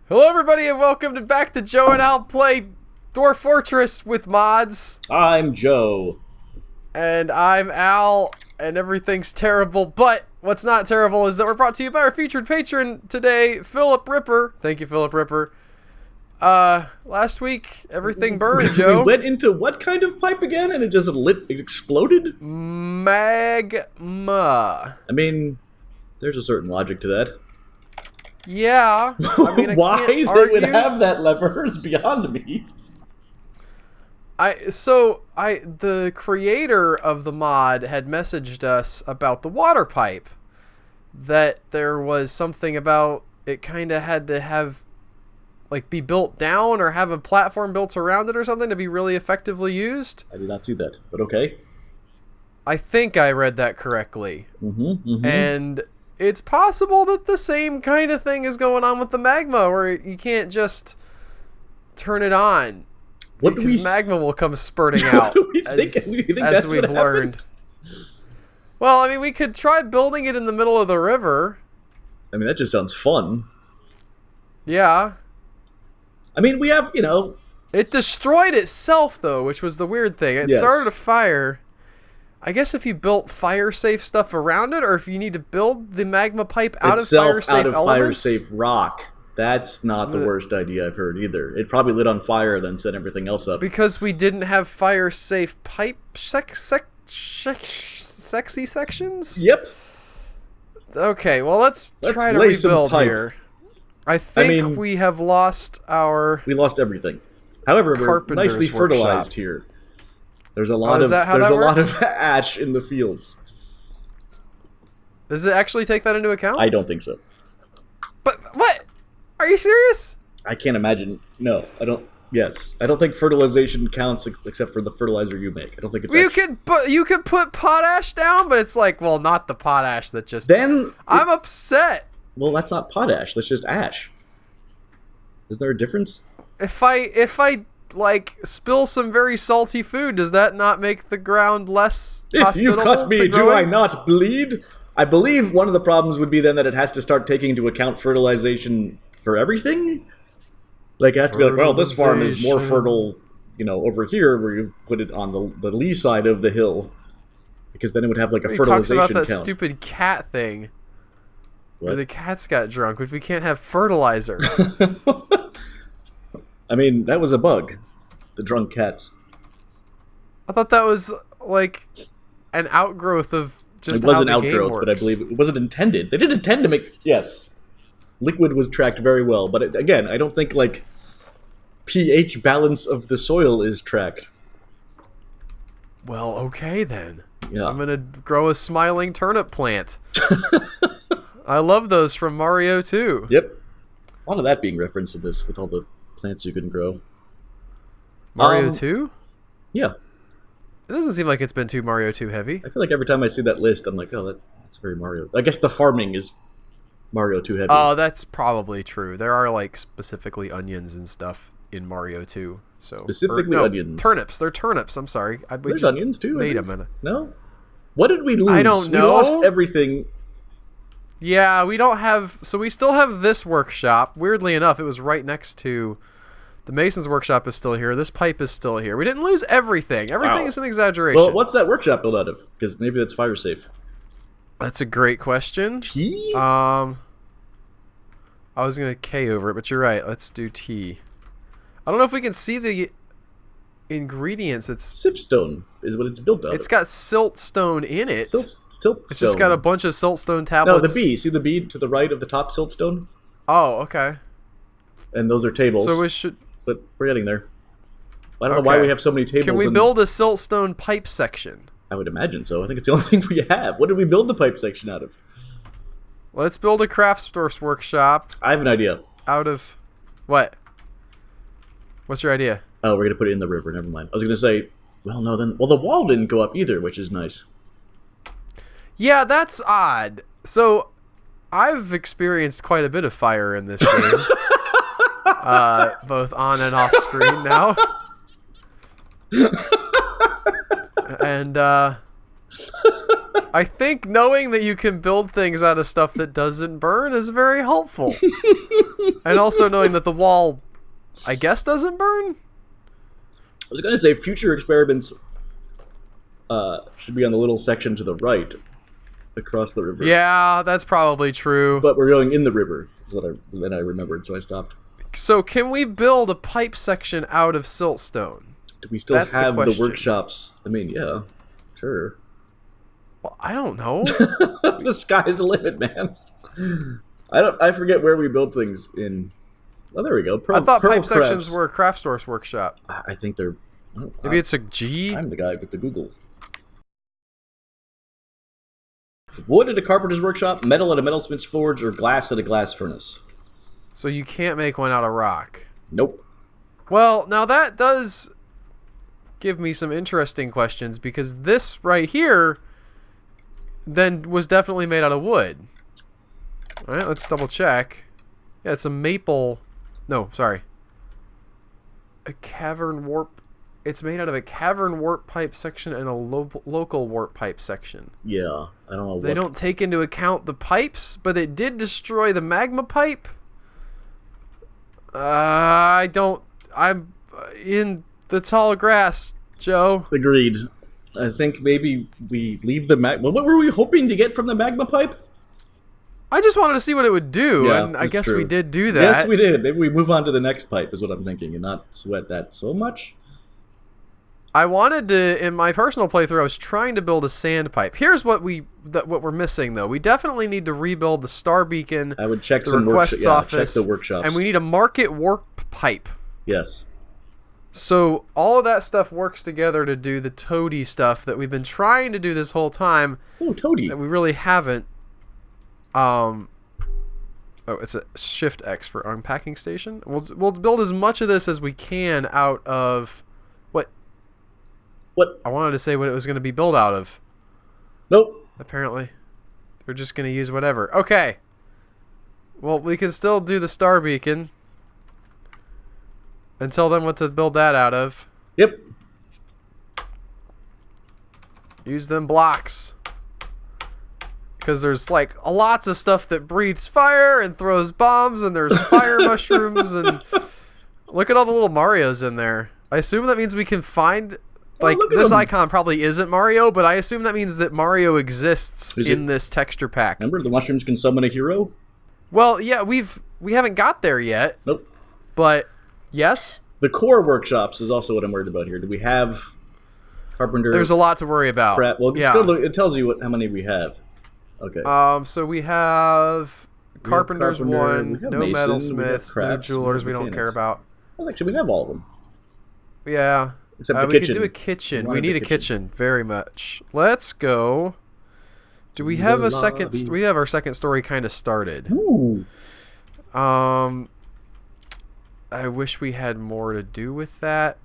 Hello everybody and welcome to back to Joe and Al play Dwarf Fortress with mods. I'm Joe. And I'm Al, and everything's terrible, but what's not terrible is that we're brought to you by our featured patron today, Philip Ripper. Thank you, Philip Ripper. Last week, everything burned, Joe. We went into what kind of pipe again, and it just it exploded? Magma. I mean, there's a certain logic to that. Yeah. I mean, why they would have that lever is beyond me. The creator of the mod had messaged us about the water pipe, that there was something about it kind of had to have, like, be built down or have a platform built around it or something to be really effectively used. I did not see that, but okay. I think I read that correctly. And it's possible that the same kind of thing is going on with the magma, where you can't just turn it on. Because magma will come spurting out, as we've learned. Well, I mean, we could try building it in the middle of the river. I mean, that just sounds fun. Yeah. I mean, we have, It destroyed itself, though, which was the weird thing. It started a fire. I guess if you built fire-safe stuff around it, or if you need to build the magma pipe out of fire-safe elements. Fire-safe rock. That's not the worst idea I've heard either. It probably lit on fire, then set everything else up. Because we didn't have fire-safe pipe sexy sections? Yep. Okay, well, let's try to rebuild here. I think we have lost our... We lost everything. However, we're nicely fertilized here. There's a lot of ash in the fields. Does it actually take that into account? I don't think so. But what? Are you serious? I can't imagine. No, I don't. Yes, I don't think fertilization counts except for the fertilizer you make. I don't think it's. You could put potash down, but it's like, well, not the potash that just. Then I'm upset. Well, that's not potash. That's just ash. Is there a difference? If I like spill some very salty food, does that not make the ground less hospitable? If you cut me, do I not bleed? I believe one of the problems would be then that it has to start taking into account fertilization for everything. Like, it has to be like, well, this farm is more fertile, over here where you put it on the lee side of the hill, because then it would have like a fertilization count. He talks about that stupid cat thing. Where the cats got drunk, which we can't have fertilizer. I mean, that was a bug. The drunk cats. I thought that was, like, an outgrowth of just how the game works. It was an outgrowth, but I believe it wasn't intended. They didn't intend to make... Yes. Liquid was tracked very well, but again, I don't think, like, pH balance of the soil is tracked. Well, okay, then. Yeah. I'm gonna grow a smiling turnip plant. I love those from Mario 2. Yep. A lot of that being referenced in this, with all the plants you can grow. Mario 2? Yeah. It doesn't seem like it's been too Mario 2 heavy. I feel like every time I see that list, I'm like, oh, that's very Mario. I guess the farming is Mario 2 heavy. Oh, that's probably true. There are, like, specifically onions and stuff in Mario 2. So. Specifically onions. Turnips. They're turnips. I'm sorry. There's onions, too. Wait a minute. No? What did we lose? I don't know. We lost everything. Yeah, we don't have... So we still have this workshop. Weirdly enough, it was right next to... The Mason's workshop is still here. This pipe is still here. We didn't lose everything. Everything is an exaggeration. Well, what's that workshop built out of? Because maybe that's fire safe. That's a great question. Tea? I was going to K over it, but you're right. Let's do tea. I don't know if we can see the ingredients. It's Siltstone is what it's built out of. It's got siltstone in it. Siltstone. It's just got a bunch of siltstone tablets. No, the B. See the B to the right of the top siltstone? Oh, okay. And those are tables. So we should... But we're getting there. I don't know why we have so many tables. Can we build a siltstone pipe section? I would imagine so. I think it's the only thing we have. What did we build the pipe section out of? Let's build a craftsperson workshop. I have an idea. Out of... What? What's your idea? Oh, we're going to put it in the river. Never mind. I was going to say... Well, no, then... Well, the wall didn't go up either, which is nice. Yeah, that's odd. So, I've experienced quite a bit of fire in this game. Both on and off screen now. And, I think knowing that you can build things out of stuff that doesn't burn is very helpful. And also knowing that the wall, I guess, doesn't burn? I was going to say future experiments should be on the little section to the right across the river. Yeah, that's probably true. But we're going in the river, is what then I remembered, so I stopped. So can we build a pipe section out of siltstone? Do we still have the workshops? I mean, yeah, sure. Well, I don't know. The sky's the limit, man. I forget where we build things in. Oh, there we go. I thought pipe sections were Craft Source workshop. I think they're... Maybe it's a G? I'm the guy with the Google. Wood at a carpenter's workshop, metal at a metalsmith's forge, or glass at a glass furnace. So you can't make one out of rock? Nope. Well, now that does give me some interesting questions, because this right here then was definitely made out of wood. All right, let's double check. Yeah, it's a maple... No, sorry. A cavern warp... It's made out of a cavern warp pipe section and a local warp pipe section. Yeah, I don't know. They don't take into account the pipes, but it did destroy the magma pipe. I'm in the tall grass, Joe. Agreed. I think maybe we leave the magma... What were we hoping to get from the magma pipe? I just wanted to see what it would do, and I guess we did do that. Yes, we did. Maybe we move on to the next pipe is what I'm thinking, and not sweat that so much. I wanted to, in my personal playthrough, I was trying to build a sand pipe. Here's what we're missing, though. We definitely need to rebuild the star beacon. I would check the some requests office, check the workshops, and we need a market warp pipe. Yes. So all of that stuff works together to do the toady stuff that we've been trying to do this whole time. Oh, toady! That we really haven't. Oh, it's a Shift X for unpacking station. We'll build as much of this as we can out of what I wanted to say what it was going to be built out of. Nope. Apparently, they're just going to use whatever. Okay. Well, we can still do the star beacon and tell them what to build that out of. Yep. Use them blocks. Because there's like lots of stuff that breathes fire and throws bombs, and there's fire mushrooms, and look at all the little Marios in there. I assume that means we can find, like, this icon probably isn't Mario, but I assume that means that Mario exists in this texture pack. Remember, the mushrooms can summon a hero? Well, yeah, we haven't got there yet. Nope. But yes, the core workshops is also what I'm worried about here. Do we have carpenter? There's a lot to worry about. Well, yeah. Still look, it tells you how many we have. Okay. So we have carpenters one, no metalsmiths, no jewelers we don't care about. Well, actually, we have all of them. Yeah. Except the kitchen. We could do a kitchen. We need a kitchen very much. Let's go. Do we have a second? We have our second story kind of started. Ooh. I wish we had more to do with that.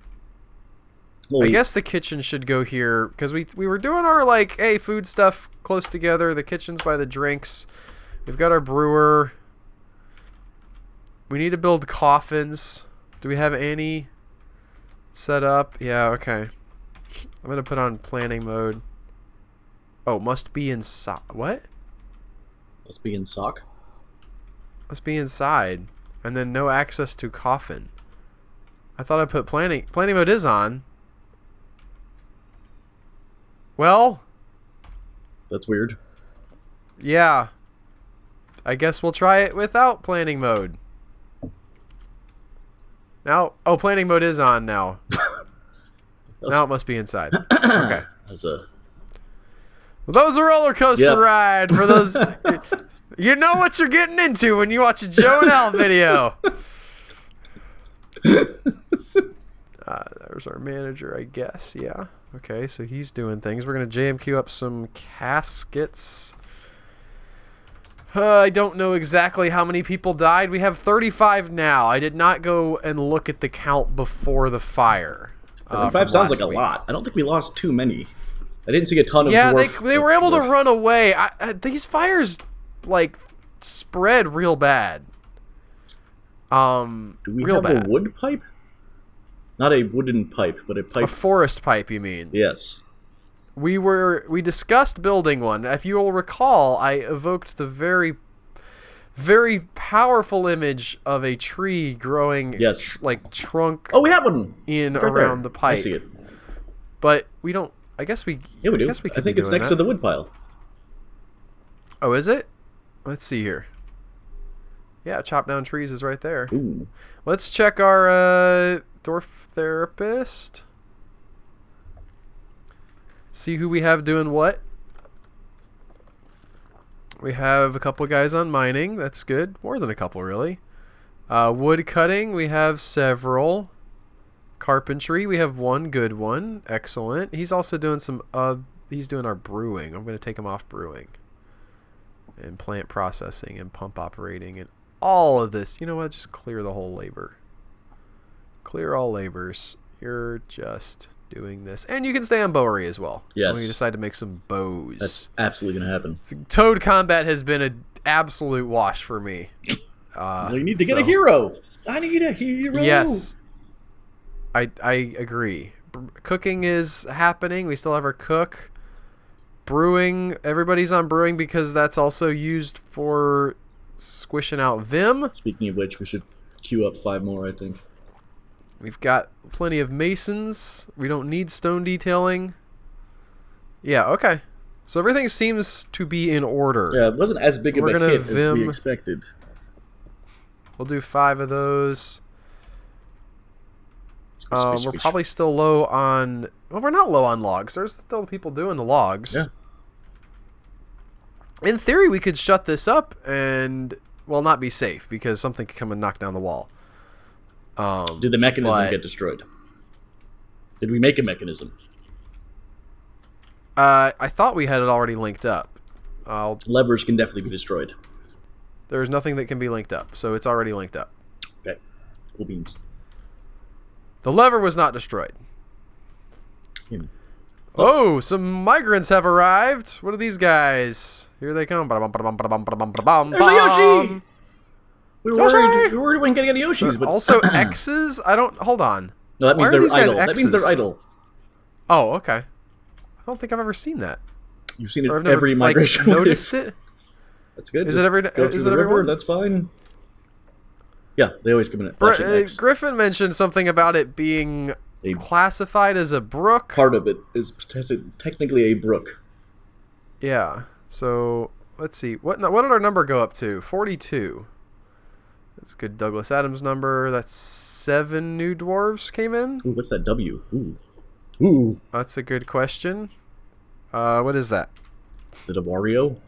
I guess the kitchen should go here because we were doing our food stuff close together. The kitchen's by the drinks. We've got our brewer. We need to build coffins. Do we have any set up? Yeah, okay. I'm gonna put on planning mode. Oh, must be inside. What? Must be in sock. Must be inside, and then no access to coffin. I thought I put planning mode is on. Well, that's weird. Yeah. I guess we'll try it without planning mode. Now, planning mode is on now. Now it must be inside. Okay. That was a roller coaster ride for those. You know what you're getting into when you watch a Joe and Al video. There's our manager, I guess. Yeah. Okay, so he's doing things. We're going to JMQ up some caskets. I don't know exactly how many people died. We have 35 now. I did not go and look at the count before the fire. 35 sounds like a lot. I don't think we lost too many. I didn't see a ton of dwarf. Yeah, they were able to run away. These fires, spread real bad. Do we have a wood pipe? Not a wooden pipe, but a pipe. A forest pipe, you mean? Yes. we discussed building one. If you will recall, I evoked the very, very powerful image of a tree growing, like trunk. Oh, we have one in around the pipe. I see it. But we don't. I guess we. Yeah, we do. I think it's next to the wood pile. Oh, is it? Let's see here. Yeah, chop down trees is right there. Ooh. Let's check our dwarf therapist. See who we have doing what. We have a couple guys on mining. That's good. More than a couple, really. Wood cutting, we have several. Carpentry, we have one good one. Excellent. He's also doing some... he's doing our brewing. I'm going to take him off brewing. And plant processing and pump operating and all of this. You know what? Just clear the whole labor. Clear all labors. You're just doing this. And you can stay on bowery as well. Yes. When you decide to make some bows. That's absolutely going to happen. Toad combat has been an absolute wash for me. Well, you need to get a hero. I need a hero. Yes. I agree. Cooking is happening. We still have our cook. Brewing. Everybody's on brewing because that's also used for squishing out Vim. Speaking of which, we should queue up 5 more, I think. We've got plenty of masons. We don't need stone detailing. Yeah, okay. So everything seems to be in order. Yeah, it wasn't as big of a hit as we expected. We'll do 5 of those. We're probably still low on... Well, we're not low on logs. There's still people doing the logs. Yeah. In theory, we could shut this up and, well, not be safe because something could come and knock down the wall. Did the mechanism get destroyed? Did we make a mechanism? I thought we had it already linked up. Levers can definitely be destroyed. There's nothing that can be linked up, so it's already linked up. Okay. Cool beans. The lever was not destroyed. Oh, some migrants have arrived. What are these guys? Here they come. There's a Yoshi! We were worried we weren't getting any Yoshis, but also X's? I don't... Hold on. No, that means they're idle. That means they're idle. Oh, okay. I don't think I've ever seen that. You've seen it every migration wave. Noticed it? That's good. Is it every... Is it everyone? That's fine. Yeah, they always come in at flashing X. Griffin mentioned something about it being classified as a brook. Part of it is technically a brook. Yeah. So, let's see. What did our number go up to? 42. That's a good Douglas Adams number. That's 7 new dwarves came in. Ooh, what's that W? Ooh. That's a good question. What is that? Is it a Wario?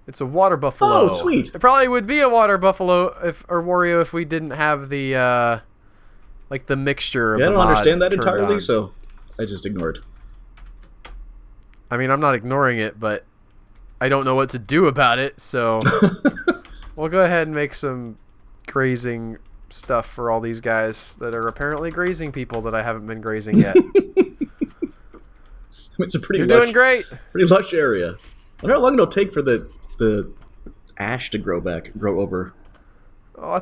It's a water buffalo. Oh, sweet. It probably would be a water buffalo or Wario if we didn't have the like the mixture of the mod. I don't understand that entirely, so I just ignore it. I mean, I'm not ignoring it, but I don't know what to do about it, so we'll go ahead and make some grazing stuff for all these guys that are apparently grazing people that I haven't been grazing yet. It's a pretty You're lush, doing great. Pretty lush area. I wonder how long it'll take for the ash to grow over. Oh,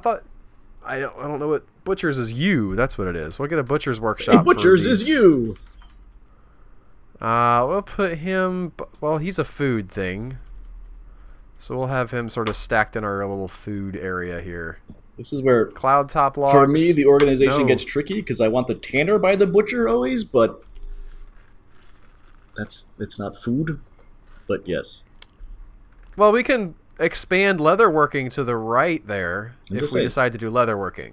I don't know what butchers is you. That's what it is. We'll get a butcher's workshop. Hey, butchers is you. We'll put him. Well, he's a food thing, so we'll have him sort of stacked in our little food area here. This is where cloud top logs. For me, the organization gets tricky because I want the tanner by the butcher always, but it's not food. But yes. Well, we can expand leatherworking to the right there if we decide to do leatherworking.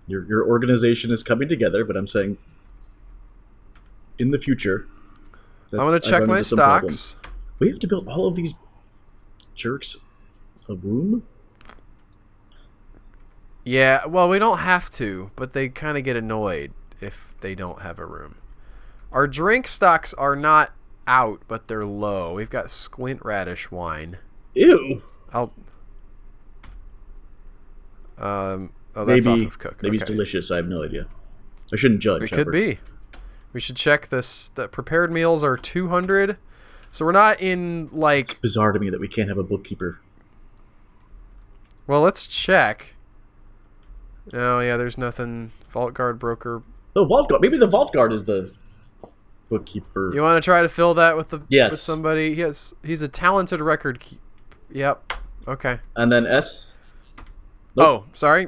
Your organization is coming together, but I'm saying in the future, I'm going to check my stocks. We have to build all of these jerks a room? Yeah, well, we don't have to, but they kind of get annoyed if they don't have a room. Our drink stocks are not out, but they're low. We've got squint radish wine. Ew. That's off of Cook. Maybe it's delicious. I have no idea. I shouldn't judge. It could be. We should check this. The prepared meals are 200, so we're not in like. It's bizarre to me that we can't have a bookkeeper. Well, let's check. Oh yeah, there's nothing. Vault guard broker. The vault guard. Maybe the vault guard is the bookkeeper. You want to try to fill that with Yes. somebody? He's a talented record keeper. Yep. Okay. And then S. Nope. Oh, sorry.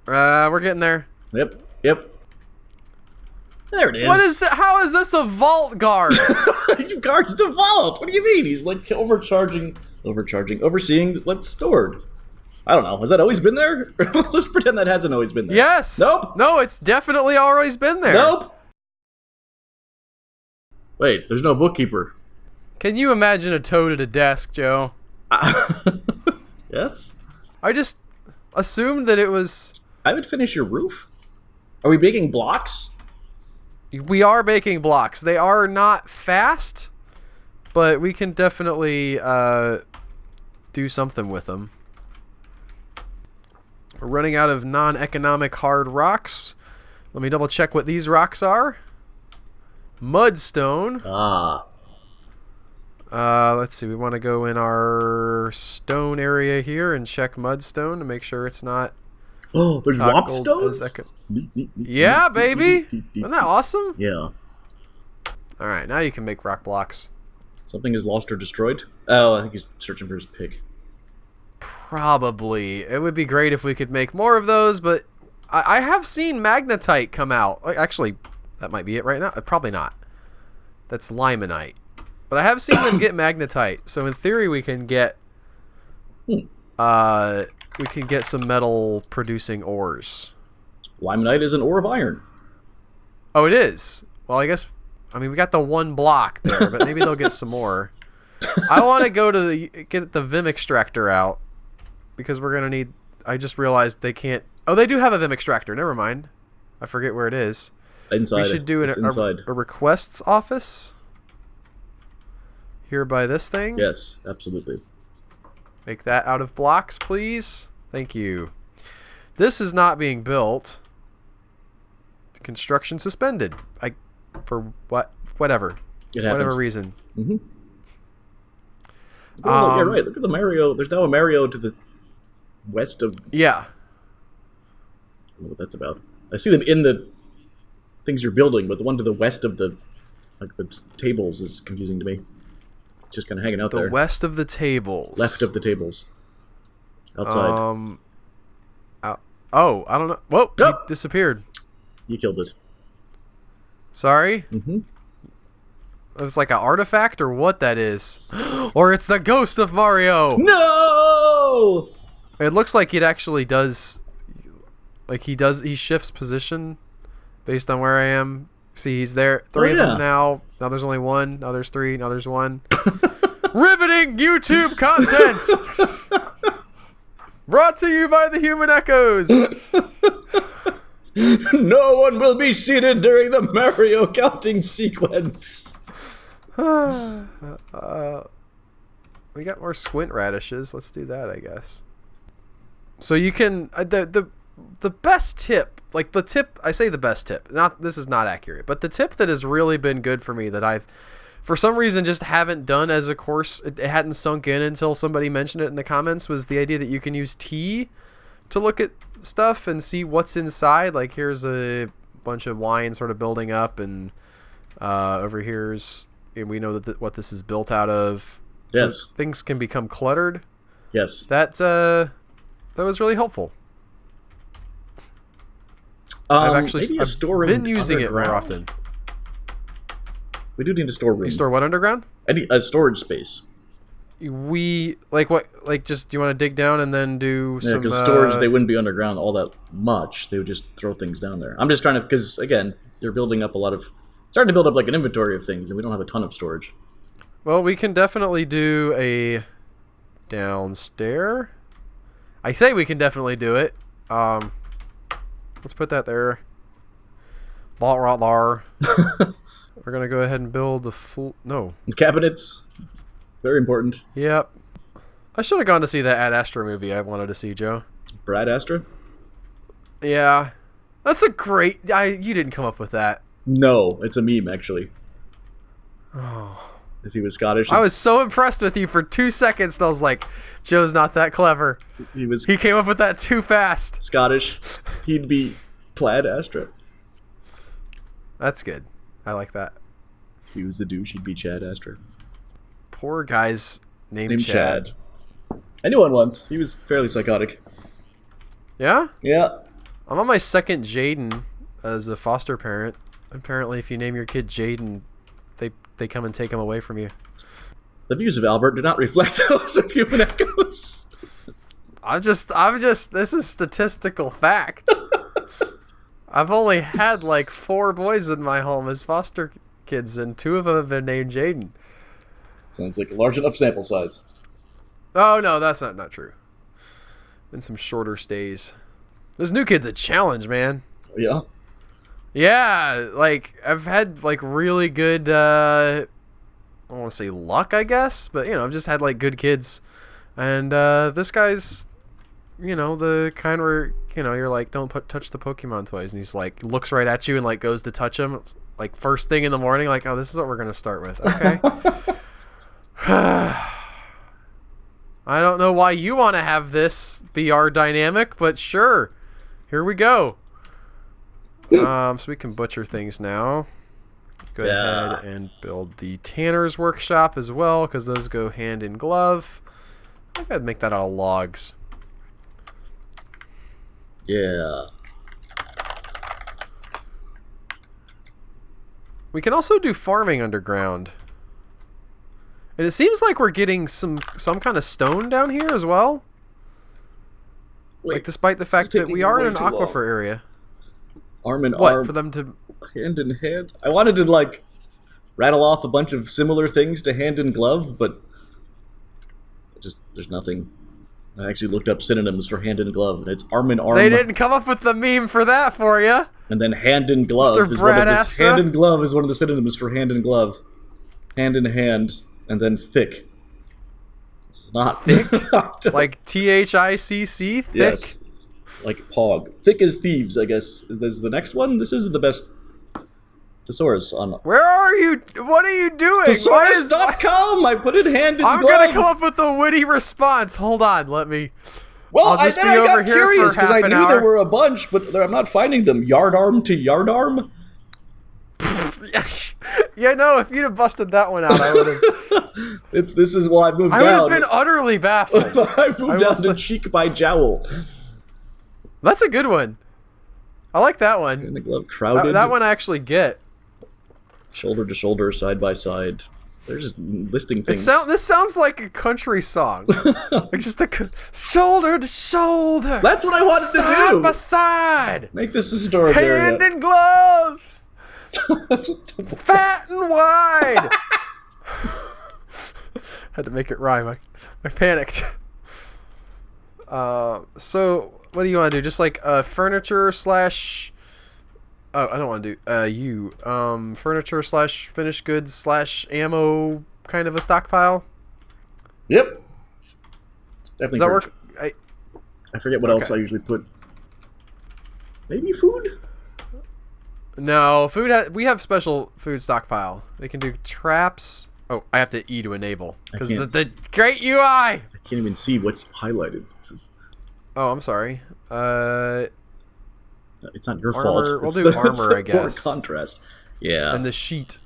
We're getting there. Yep. There it is. What is that? How is this a vault guard? He guards the vault. What do you mean? He's like overseeing what's stored. I don't know. Has that always been there? Let's pretend that hasn't always been there. Yes. Nope. No, it's definitely always been there. Nope. Wait, there's no bookkeeper. Can you imagine a toad at a desk, Joe? Yes? I just assumed that it was... I would finish your roof. Are we baking blocks? We are baking blocks. They are not fast, but we can definitely do something with them. We're running out of non-economic hard rocks. Let me double check what these rocks are. Mudstone. Let's see. We want to go in our stone area here and check mudstone to make sure it's not... Oh, there's wop stones? Yeah, baby. Isn't that awesome? Yeah. All right, now you can make rock blocks. Something is lost or destroyed? Oh, I think he's searching for his pig. Probably. It would be great if we could make more of those, but I have seen magnetite come out. Actually, that might be it right now. Probably not. That's limonite. But I have seen them get magnetite, so in theory we can get some metal producing ores. Limonite is an ore of iron. Oh, it is. Well, I mean we got the one block there, but maybe they'll get some more. I want to go to get the Vim extractor out because we're gonna need. I just realized they can't. Oh, they do have a Vim extractor. Never mind. I forget where it is. Inside. We should do a requests office. Here by this thing. Yes, absolutely. Make that out of blocks, please. Thank you. This is not being built. Construction suspended. For what? Whatever. Whatever reason. Mm-hmm. Yeah, right. Look at the Mario. There's now a Mario to the west of... Yeah. I don't know what that's about. I see them in the things you're building, but the one to the west of the tables is confusing to me. Just kind of hanging out there. The west of the tables. Left of the tables. Outside. Oh, I don't know. Whoa, Nope. He disappeared. You killed it. Sorry? Mm-hmm. It's like an artifact or what that is. Or it's the ghost of Mario. No! It looks like it actually does. Like he shifts position based on where I am. See, he's there. Three of them now. Now there's only one. Now there's three. Now there's one. Riveting YouTube content! Brought to you by the Human Echoes! No one will be seated during the Mario counting sequence. We got more squint radishes. Let's do that, I guess. So you can... the best tip... Like, the tip... I say the best tip. This is not accurate. But the tip that has really been good for me that I've... For some reason, just haven't done as a course. It hadn't sunk in until somebody mentioned it in the comments. Was the idea that you can use T to look at stuff and see what's inside. Like here's a bunch of wine sort of building up, and over here's and we know that what this is built out of. Yes, so things can become cluttered. Yes, that was really helpful. I've actually been using it more often. We do need to store room. You store what underground? I need a storage space. We like what? Like just do you want to dig down and then do some? Yeah, because storage they wouldn't be underground all that much. They would just throw things down there. I'm just trying to because again you're building up starting to build up like an inventory of things, and we don't have a ton of storage. Well, we can definitely do a downstairs. I say we can definitely do it. Let's put that there. Lar. We're gonna go ahead and build the cabinets. Very important. Yep. I should have gone to see that Ad Astra movie I wanted to see, Joe. Brad Astra? Yeah. That's a great... you didn't come up with that. No, it's a meme, actually. Oh. If he was Scottish... I was so impressed with you for 2 seconds, and I was like, Joe's not that clever. He came up with that too fast. Scottish. He'd be Plaid Astra. That's good. I like that. he was the douche, he'd be Chad Astor. Poor guy's named Chad. I knew one once. He was fairly psychotic. Yeah? Yeah. I'm on my second Jaden as a foster parent. Apparently, if you name your kid Jaden, they come and take him away from you. The views of Albert do not reflect those of Human Echoes. I'm just, this is statistical fact. I've only had like 4 boys in my home as foster kids, and 2 of them have been named Jaden. Sounds like a large enough sample size. Oh, no, that's not true. Been some shorter stays. This new kid's a challenge, man. Yeah? Yeah, like, I've had, like, really good, I don't want to say luck, I guess, but, you know, I've just had, like, good kids. And this guy's, you know, the kind where, you know, you're like, don't touch the Pokemon toys. And he's like, looks right at you and, like, goes to touch them, like, first thing in the morning, like, oh, this is what we're going to start with. Okay. I don't know why you want to have this be our dynamic, but sure. Here we go. So we can butcher things now. Go ahead and build the Tanner's Workshop as well, because those go hand in glove. I gotta make that out of logs. Yeah. We can also do farming underground. And it seems like we're getting some kind of stone down here as well. Wait, like, despite the fact that we are in an aquifer area. Arm in what, arm. for them to... Hand in hand? I wanted to, like, rattle off a bunch of similar things to hand in glove, but... there's nothing. I actually looked up synonyms for hand in glove, and it's arm in arm. They didn't come up with the meme for that for you. And then hand in glove is one of the... Hand in glove is one of the synonyms for hand in glove. Hand in hand, and then thick. This is not... Thick? Like THICC? Thick? Yes. Like Pog. Thick as thieves, I guess. Is the next one? This is the best thesaurus on... Where are you? What are you doing? Thesaurus.com! I put it hand in glove. I'm gonna come up with a witty response. Hold on, let me... Well, I'll just I be over got here curious for because I half an knew hour. there were a bunch, but I'm not finding them. Yard arm to yard arm? Yeah, no, if you'd have busted that one out, I would have... This is why I moved down. I would have been utterly baffled. I moved down to cheek by jowl. That's a good one. I like that one. And the glove crowded. That one I actually get. Shoulder to shoulder, side by side. They're just listing things. This sounds like a country song. Like just a shoulder to shoulder. That's what I wanted to do. Side by side. Make this historic Hand in glove. Fat and wide. Had to make it rhyme. I panicked. So what do you want to do? Just like furniture slash... Oh, I don't want to do furniture slash finished goods slash ammo kind of a stockpile. Yep. Definitely. Does that work? I forget what else I usually put. Maybe food? No, food. We have special food stockpile. We can do traps. Oh, I have to E to enable because the great UI. I can't even see what's highlighted. This is... Oh, I'm sorry. It's not your armor, fault. We'll do armor, I guess. Contrast. Yeah. And the sheet.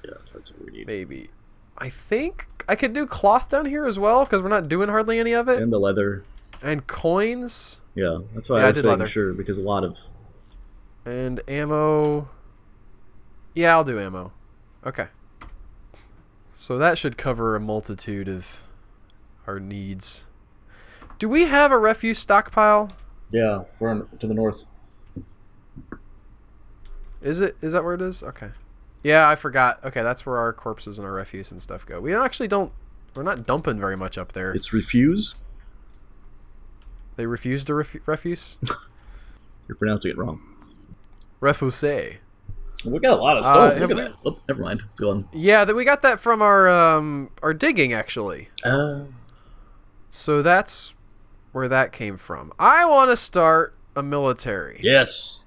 Yeah, that's what we need. Maybe. I think I could do cloth down here as well because we're not doing hardly any of it. And the leather. And coins. Yeah, that's why I was saying leather. Sure, because a lot of... And ammo. Yeah, I'll do ammo. Okay. So that should cover a multitude of our needs. Do we have a refuse stockpile? Yeah, we're to the north. Is that where it is? Okay. Yeah, I forgot. Okay, that's where our corpses and our refuse and stuff go. We actually don't... We're not dumping very much up there. It's refuse? They refuse to refuse? You're pronouncing it wrong. Refuse. We got a lot of stone. Look at that. Oh, never mind. Go on. Yeah, we got that from our digging, actually. So that's where that came from. I want to start a military. Yes.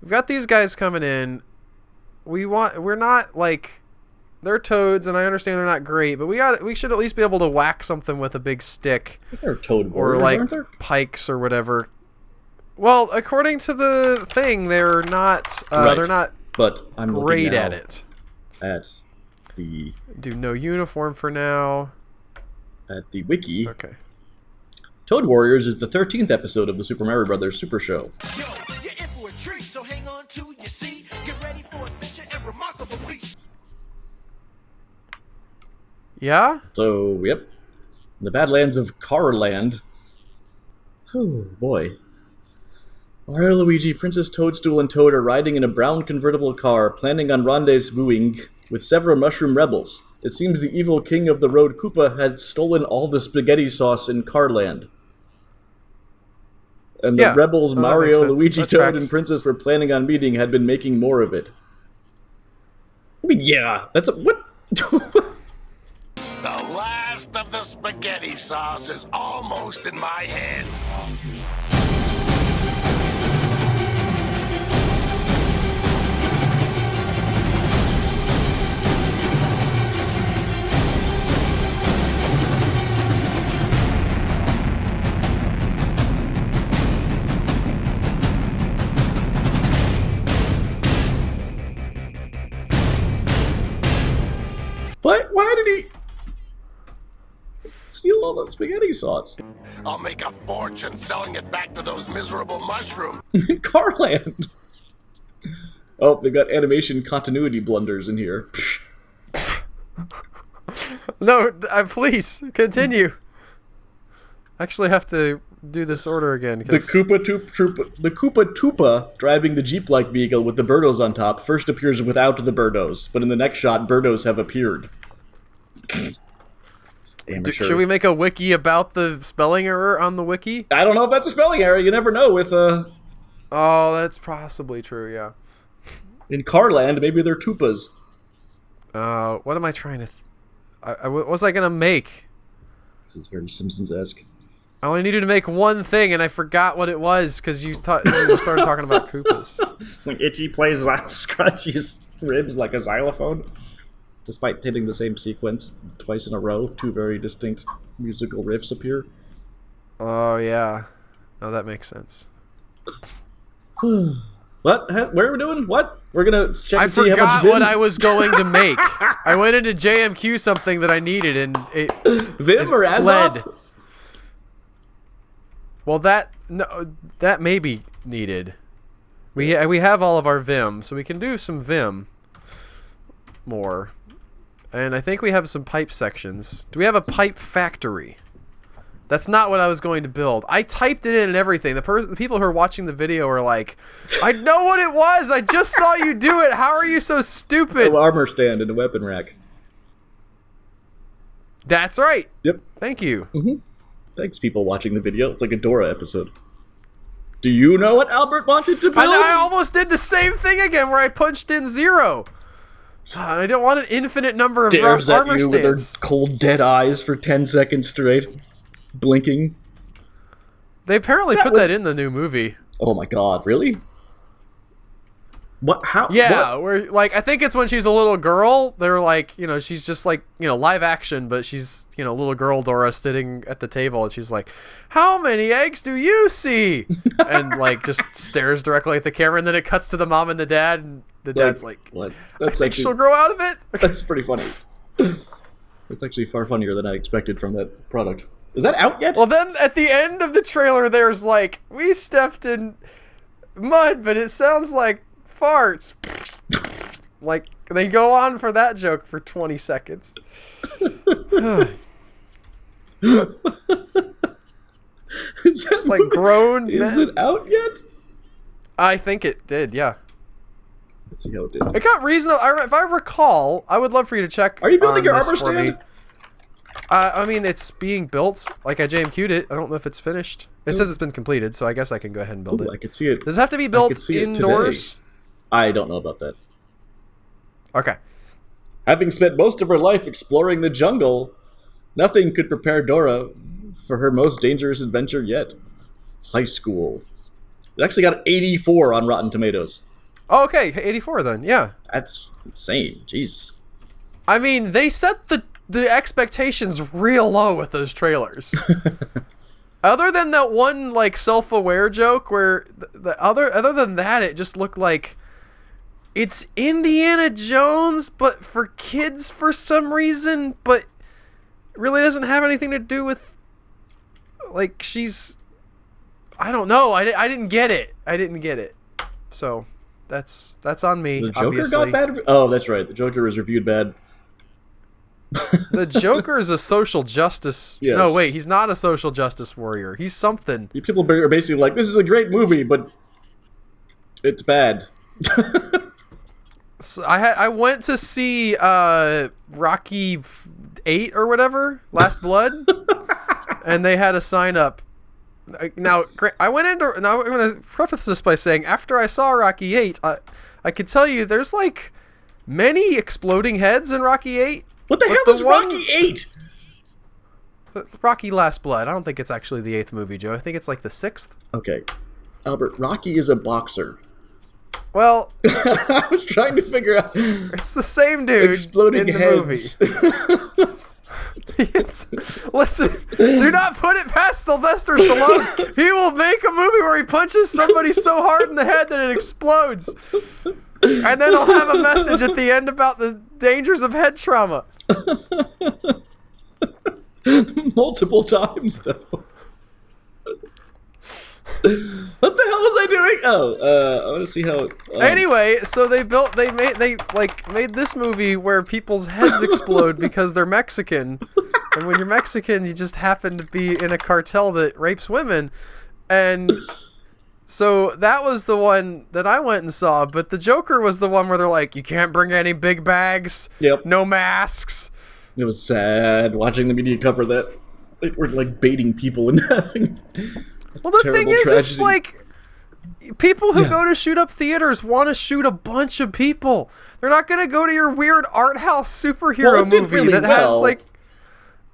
We've got these guys coming in. We're not like... They're toads, and I understand they're not great, but we should at least be able to whack something with a big stick. They're toad warriors, or like aren't there? Pikes or whatever. Well, according to the thing, they're not. Right. They're not. But I'm great at it. at the Do no uniform for now. At the wiki. Okay. Toad Warriors is the 13th episode of the Super Mario Bros. Super Show. Yo, you're in for a treat, so hang on to your seat. Get ready for adventure and remarkable feats. Yeah? So, yep. The Badlands of Carland. Oh, boy. Mario, Luigi, Princess Toadstool, and Toad are riding in a brown convertible car, planning on rendezvousing with several mushroom rebels. It seems the evil king of the road, Koopa, had stolen all the spaghetti sauce in Carland. And the rebels, Mario, Luigi, Toad, and Princess were planning on meeting had been making more of it. I mean, yeah, that's a... What? The last of the spaghetti sauce is almost in my head. Why did he steal all the spaghetti sauce? I'll make a fortune selling it back to those miserable mushrooms. Carland. Oh, they've got animation continuity blunders in here. No, please continue. I actually have to do this order again. The Koopa Troopa driving the Jeep-like vehicle with the Birdos on top first appears without the Birdos, but in the next shot, Birdos have appeared. Should we make a wiki about the spelling error on the wiki? I don't know if that's a spelling error. You never know with Oh, that's possibly true. Yeah. In Carland, maybe they're Tupas. What am I trying to? What was I gonna make? This is very Simpsons-esque. I only needed to make one thing, and I forgot what it was because you started talking about Koopas. When Itchy plays Scratchy's ribs like a xylophone, despite hitting the same sequence twice in a row, two very distinct musical riffs appear. Oh yeah, oh that makes sense. What? What are we doing? What? We're gonna check I and see how much forgot Vim... what I was going to make. I went into JMQ something that I needed, and it Vim or fled. Azov? Well, that may be needed. We have all of our Vim, so we can do some Vim more. And I think we have some pipe sections. Do we have a pipe factory? That's not what I was going to build. I typed it in and everything. The people who are watching the video are like, I know what it was. I just saw you do it. How are you so stupid? An armor stand and a weapon rack. That's right. Yep. Thank you. Mm-hmm. Thanks, people watching the video. It's like a Dora episode. Do you know what Albert wanted to build? I almost did the same thing again where I punched in 0. I don't want an infinite number of Stares at armor you stands. with their cold, dead eyes for 10 seconds straight. Blinking. They apparently put that in the new movie. Oh my god, really? What? How? Yeah, what? where like I think it's when she's a little girl. They're like, she's just like, live action, but she's, little girl Dora sitting at the table, and she's like, "How many eggs do you see?" And like just stares directly at the camera, and then it cuts to the mom and the dad, and the dad's like, "What? I think she'll grow out of it." That's pretty funny. It's actually far funnier than I expected from that product. Is that out yet? Well, then at the end of the trailer, there's like, "We stepped in mud, but it sounds like farts." Like, they go on for that joke for 20 seconds. Just like grown. Is it out yet? I think it did, yeah. Let's see how it did. It got reasonable. If I recall, I would love for you to check. Are you building your armor stand? stand? I mean, it's being built. Like, I JMQ'd it. I don't know if it's finished. It says it's been completed, so I guess I can go ahead and build it. I can see it. Does it have to be built indoors? I don't know about that. Okay. Having spent most of her life exploring the jungle, nothing could prepare Dora for her most dangerous adventure yet. High school. It actually got 84 on Rotten Tomatoes. Oh, okay, 84 then, yeah. That's insane. Jeez. I mean, they set the expectations real low with those trailers. Other than that one like self-aware joke where other than that, it just looked like It's Indiana Jones, but for kids for some reason, but it really doesn't have anything to do with, like, she's... I don't know. I didn't get it. So, that's on me, The Joker obviously. got bad? Oh, that's right. The Joker was reviewed bad. The Joker is a social justice... Yes. No, wait. He's not a social justice warrior. He's something. People are basically like, this is a great movie, but it's bad. So I went to see Rocky 8 or whatever, Last Blood, and they had a sign up. Now, I went into... Now, I'm going to preface this by saying, after I saw Rocky 8, I could tell you there's, like, many exploding heads in Rocky 8. What the hell is Rocky 8? It's Rocky Last Blood. I don't think it's actually the 8th movie, Joe. I think it's, like, the 6th. Okay. Albert, Rocky is a boxer. Well... I was trying to figure out... It's the same dude Exploding in the heads. movie. Listen, do not put it past Sylvester Stallone. He will make a movie where he punches somebody so hard in the head that it explodes. And then he'll have a message at the end about the dangers of head trauma. Multiple times, though. What the hell was I doing? I want to see how. Anyway, so they made this movie where people's heads explode because they're Mexican, and when you're Mexican, you just happen to be in a cartel that rapes women, and so that was the one that I went and saw. But the Joker was the one where they're like, you can't bring any big bags, Yep. no masks. It was sad watching the media cover that. We're like baiting people and having. Well, the thing is, tragedy. it's like people who go to shoot up theaters want to shoot a bunch of people. They're not going to go to your weird art house superhero movie really that well. has like.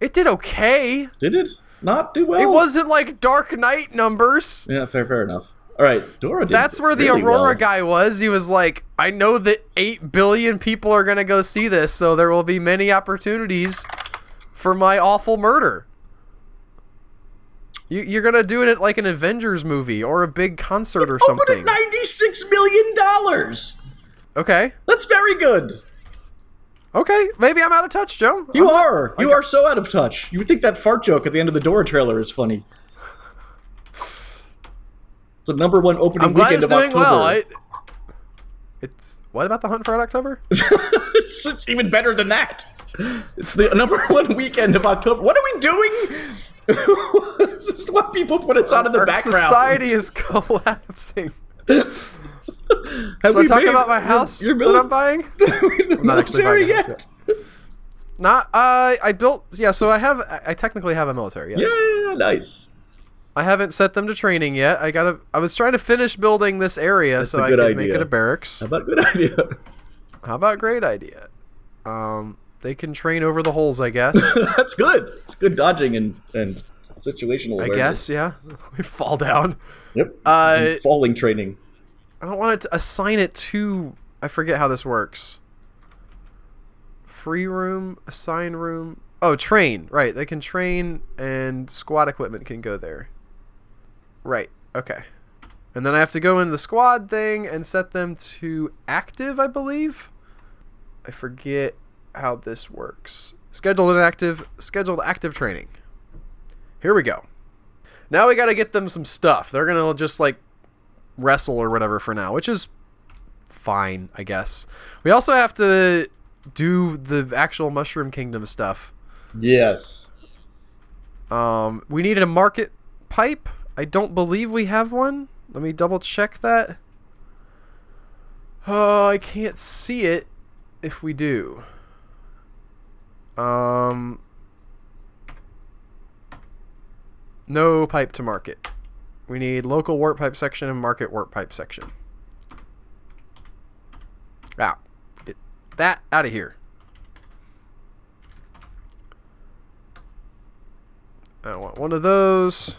It did okay. Did it not do well? It wasn't like Dark Knight numbers. Yeah, fair enough. All right, Dora did. That's where the really Aurora well. guy was. He was like, I know that 8 billion people are going to go see this, so there will be many opportunities for my awful murder. You're going to do it at like an Avengers movie or a big concert or something. Opened at $96 million. Okay. That's very good. Okay. Maybe I'm out of touch, Joe. You are so out of touch. You would think that fart joke at the end of the Dora trailer is funny. It's the #1 opening I'm glad weekend it's of doing October. well. It's what about the Hunt for Red October? It's even better than that. It's the #1 weekend of October. What are we doing? This is what people put us on in the background. Society is collapsing. Have Should I talk about my house that I'm buying? I'm not actually buying a house yet. Not. I built. Yeah. So I technically have a military. Yes. Yeah, nice. I haven't set them to training yet. I was trying to finish building this area That's so a I good could idea. make it a barracks. How about good idea? How about great idea? They can train over the holes, I guess. That's good. It's good dodging and situational awareness. I guess, yeah. We fall down. Yep. And falling training. I don't want to assign it to... I forget how this works. Free room, assign room... Oh, train. Right, they can train and squad equipment can go there. Right, okay. And then I have to go in the squad thing and set them to active, I believe? I forget how this works. Scheduled active training. Here we go. Now we gotta get them some stuff. They're gonna just like wrestle or whatever for now, which is fine, I guess. We also have to do the actual Mushroom Kingdom stuff. Yes. We needed a market pipe. I don't believe we have one. Let me double check that. Oh, I can't see it if we do. No pipe to market. We need local warp pipe section and market warp pipe section. Get that out of here. I want one of those.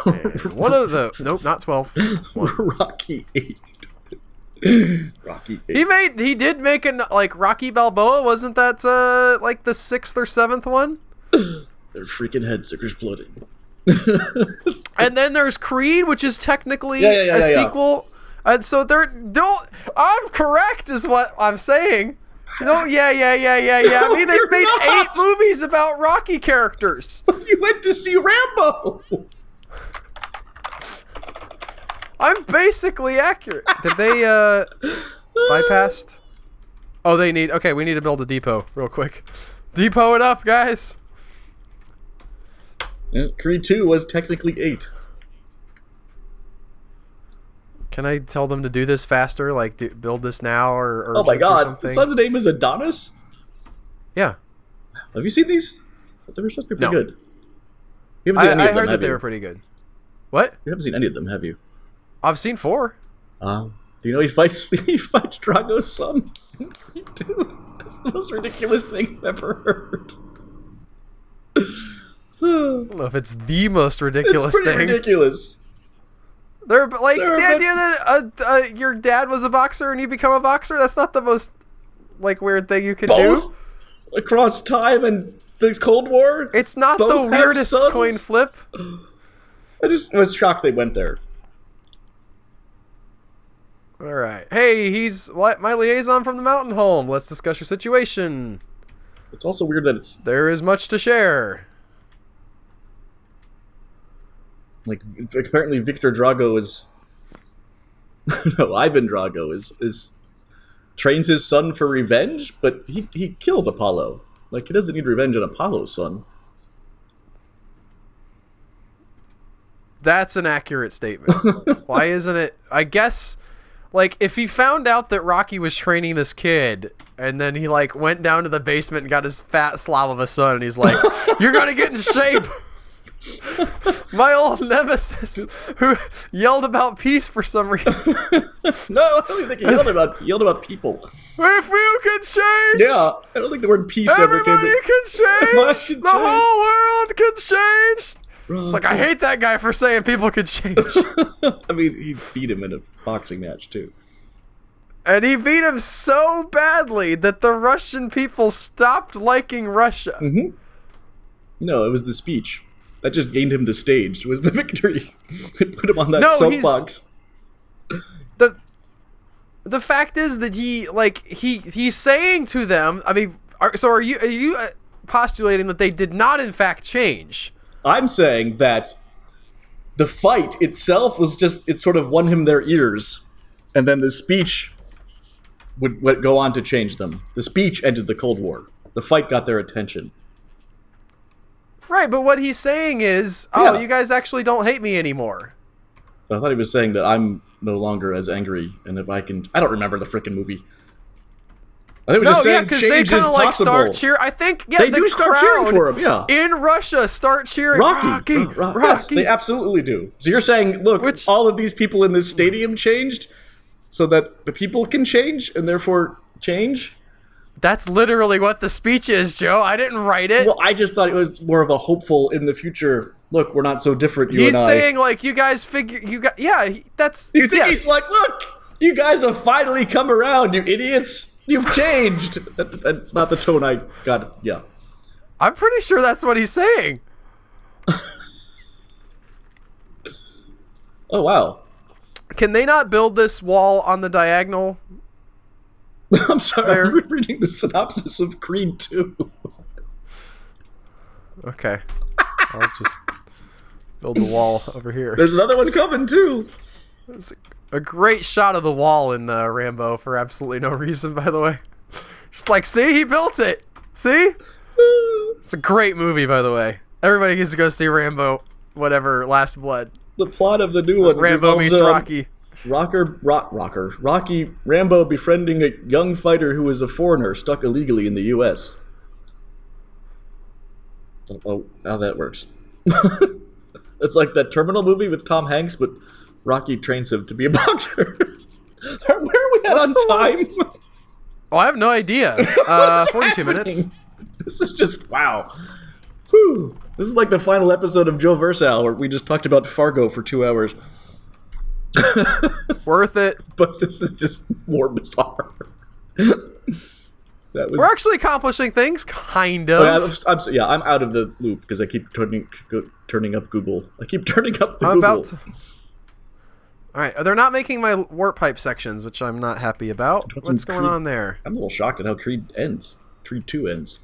And one of those. Nope, not 12. One. Rocky 8. Rocky 8. He did make an like Rocky Balboa, wasn't that like the 6th or 7th one? Their freaking heads are exploding. And then there's Creed, which is technically a yeah. sequel. And so I'm correct is what I'm saying. No, yeah. I mean, they've made 8 movies about Rocky characters. You went to see Rambo. I'm basically accurate. Did they bypassed? Oh, we need to build a depot real quick. Depot it up, guys. Yeah, Creed 2 was technically 8. Can I tell them to do this faster? Like, build this now or oh my god, something? the son's name is Adonis? Yeah. Have you seen these? They were supposed to be pretty good. You haven't seen any of them, I heard that they were pretty good. What? You haven't seen any of them, have you? I've seen 4. Do you know he fights Drago's son? Dude, that's the most ridiculous thing I've ever heard. I don't know if it's the most ridiculous it's pretty thing. ridiculous. The idea that your dad was a boxer and you become a boxer, that's not the most weird thing you can do. Across time and the Cold War? It's not the weirdest coin flip. I just was shocked they went there. All right. Hey, he's my liaison from the mountain home. Let's discuss your situation. It's also weird that there is much to share. Like, apparently Victor Drago is... no, Ivan Drago is trains his son for revenge, but he killed Apollo. Like, he doesn't need revenge on Apollo's son. That's an accurate statement. Why isn't it? I guess, if he found out that Rocky was training this kid, and then he, went down to the basement and got his fat slob of a son, and he's like, you're gonna get in shape! My old nemesis, who yelled about peace for some reason. No, I don't think he yelled about people. If you can change, yeah, I don't think the word peace ever came. Everybody can change. The whole world can change. It's I hate that guy for saying people can change. I mean, he beat him in a boxing match too, and he beat him so badly that the Russian people stopped liking Russia. Mm-hmm. No, it was the speech. That just gained him the stage, was the victory. It put him on that soapbox. The fact is that he's saying to them, I mean, are you postulating that they did not in fact change? I'm saying that the fight itself was it sort of won him their ears, and then the speech would go on to change them. The speech ended the Cold War. The fight got their attention. Right, but what he's saying is, you guys actually don't hate me anymore. I thought he was saying that I'm no longer as angry, and if I can... I don't remember the frickin' movie. I think it was just saying change is possible. Start cheering. I think, they do start cheering for him, yeah. In Russia, start cheering Rocky. Yes, they absolutely do. So you're saying, look, all of these people in this stadium changed so that the people can change, and therefore change? That's literally what the speech is, Joe. I didn't write it. Well, I just thought it was more of a hopeful in the future. Look, we're not so different, you and I. He's saying, you guys figure... that's... You think he's like, look, you guys have finally come around, you idiots. You've changed. That's not the tone I got. Yeah. I'm pretty sure that's what he's saying. Oh, wow. Can they not build this wall on the diagonal? I'm sorry, I'm reading the synopsis of Creed 2. Okay. I'll just build the wall over here. There's another one coming, too. There's a great shot of the wall in Rambo for absolutely no reason, by the way. Just see, he built it. See? It's a great movie, by the way. Everybody gets to go see Rambo, Last Blood. The plot of the new one. Rambo meets Rocky. Rocky Rambo befriending a young fighter who is a foreigner stuck illegally in the U.S. Oh, how that works. It's like that Terminal movie with Tom Hanks, but Rocky trains him to be a boxer. Where are we at on time? Oh, I have no idea. 42 minutes. This is just, wow. Whew. This is like the final episode of Joe Versal, where we just talked about Fargo for 2 hours. Worth it. But this is just more bizarre. We're actually accomplishing things, kind of. I'm out of the loop because I keep turning up Google. I keep turning up the Google. All right, they're not making my warp pipe sections, which I'm not happy about. What's going on there? I'm a little shocked at how Creed ends. Creed 2 ends.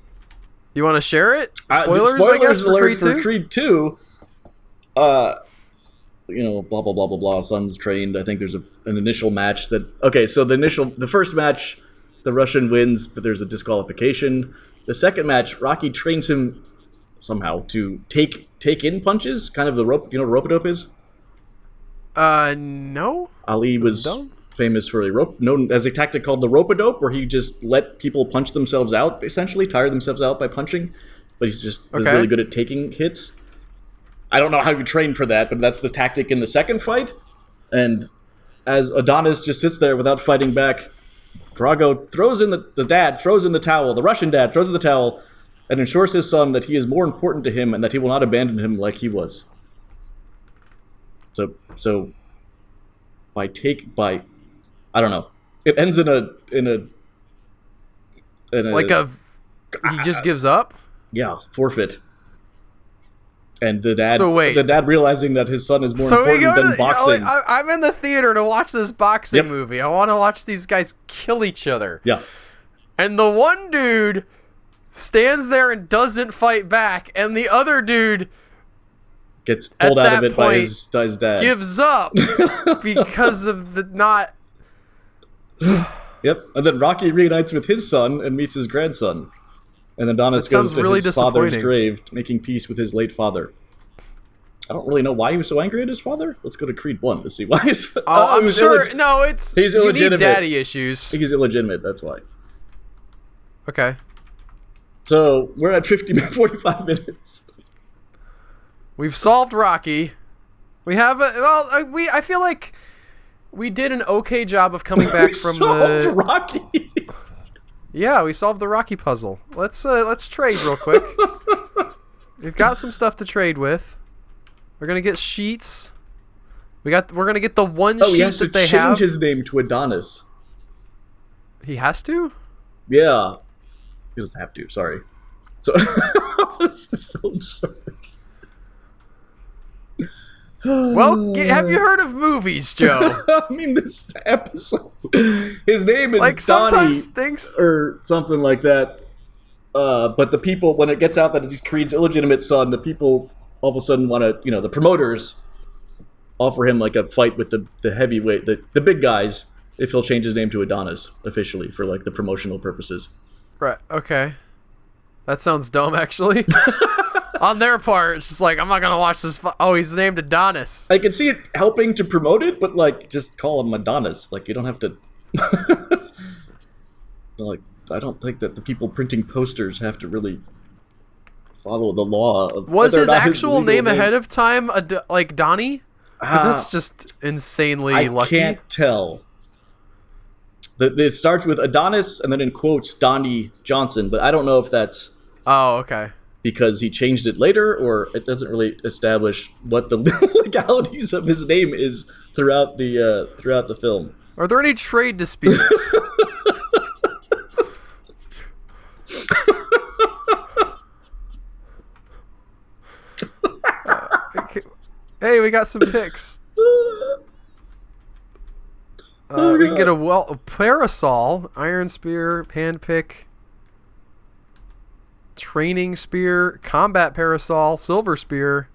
You want to share it? Spoilers, I guess, for Creed 2. Blah, blah, blah, blah, blah, son's trained. I think there's an initial match that... Okay, so the first match, the Russian wins, but there's a disqualification. The second match, Rocky trains him somehow to take in punches, kind of the rope, rope-a-dope is? No. Ali was famous for known as a tactic called the rope-a-dope, where he just let people punch themselves out, essentially, tire themselves out by punching, but he's just really good at taking hits. I don't know how you train for that, but that's the tactic in the second fight. And as Adonis just sits there without fighting back, Drago throws in the towel, the Russian dad throws in the towel, and ensures his son that he is more important to him and that he will not abandon him like he was. So I don't know. It ends in a he just gives up? Yeah, forfeit. And the dad realizing that his son is more important than boxing. I'm in the theater to watch this boxing movie. I want to watch these guys kill each other. Yeah. And the one dude stands there and doesn't fight back, and the other dude gets pulled out of it by his dad. Gives up because of the not... Yep. And then Rocky reunites with his son and meets his grandson. And then Adonis goes to his father's grave, making peace with his late father. I don't really know why he was so angry at his father. Let's go to Creed 1 to see why he's... I'm sure... No, it's... He's illegitimate. You need daddy issues. I think he's illegitimate, that's why. Okay. So, we're at 45 minutes. We've solved Rocky. We have I feel like we did an okay job of coming back from solved Rocky. Yeah, we solved the Rocky puzzle. Let's trade real quick. We've got some stuff to trade with. We're gonna get sheets. We're gonna get the one sheet that they have. He has to change his name to Adonis. He has to? Yeah. He doesn't have to. Sorry. So this is so absurd. Well, have you heard of movies, Joe? I mean, this episode. His name is like Donnie things or something like that. But the people, when it gets out that he's Creed's illegitimate son, the people all of a sudden want to, the promoters offer him like a fight with the heavyweight, the big guys, if he'll change his name to Adonis officially for like the promotional purposes. Right. Okay. That sounds dumb, actually. On their part, it's just like, I'm not going to watch this. Oh, he's named Adonis. I can see it helping to promote it, but, like, just call him Adonis. Like, you don't have to... like, I don't think that the people printing posters have to really follow the law of... Was his actual name ahead of time, like, Donnie? Because that's just insanely lucky. I can't tell. It starts with Adonis, and then in quotes, Donnie Johnson, but I don't know if that's... Oh, okay. Because he changed it later, or it doesn't really establish what the legalities of his name is throughout the film. Are there any trade disputes? Hey, we got some picks. We can get a parasol, iron spear, hand pick, training spear, combat parasol, silver spear,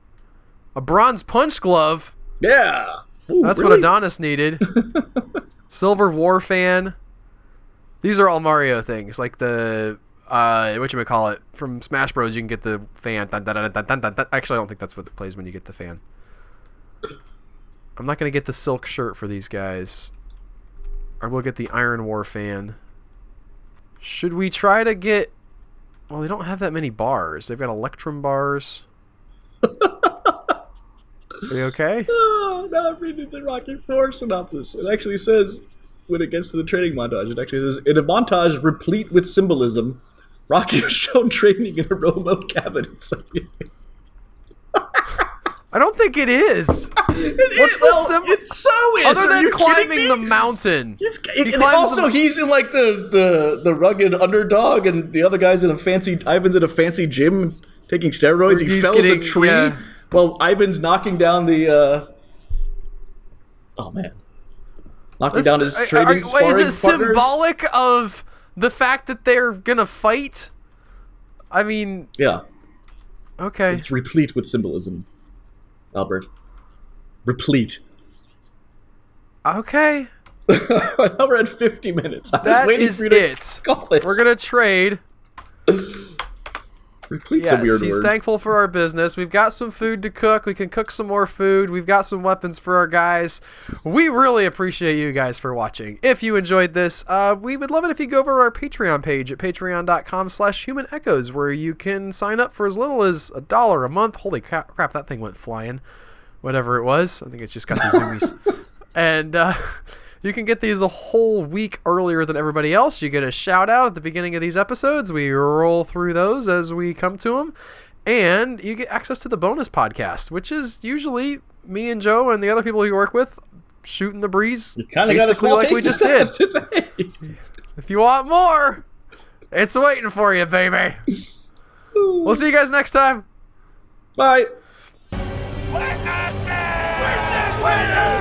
a bronze punch glove. Yeah. Ooh, that's really? What Adonis needed. Silver war fan. These are all Mario things, like the whatchamacallit from Smash Bros. You can get the fan. Dun, dun, dun, dun, dun, dun, dun. Actually, I don't think that's what it plays when you get the fan. I'm not gonna get the silk shirt for these guys. I will get the Iron War fan. Should we try to get... Well, they don't have that many bars. They've got Electrum bars. Are you okay? Oh, now I'm reading the Rocky IV synopsis. It actually says, when it gets to the training montage, it actually says, in a montage replete with symbolism, Rocky is shown training in a remote cabin in Siberia. I don't think it is. What's the symbol? It so is. Other Are than you climbing the mountain. He's in like the rugged underdog, and the other guy's Ivan's in a fancy gym taking steroids. He fells a tree. Yeah. Well, Ivan's knocking down the. Knocking down his trading sparring Is it partners. symbolic of the fact that they're gonna fight? I mean, yeah. Okay. It's replete with symbolism, Albert. Replete. Okay. Now we're at 50 minutes. That is it. We're gonna trade. Replete's a weird he's word. thankful for our business. We've got some food to cook. We can cook some more food. We've got some weapons for our guys. We really appreciate you guys for watching. If you enjoyed this, we would love it if you go over to our Patreon page at patreon.com/Human Echoes, where you can sign up for as little as $1 a month. Holy crap, that thing went flying. Whatever it was. I think it's just got the zoomies. And you can get these a whole week earlier than everybody else. You get a shout out at the beginning of these episodes. We roll through those as we come to them. And you get access to the bonus podcast, which is usually me and Joe and the other people you work with shooting the breeze. You kind of got a small like taste we just of did that today. If you want more, it's waiting for you, baby. We'll see you guys next time. Bye. Witness!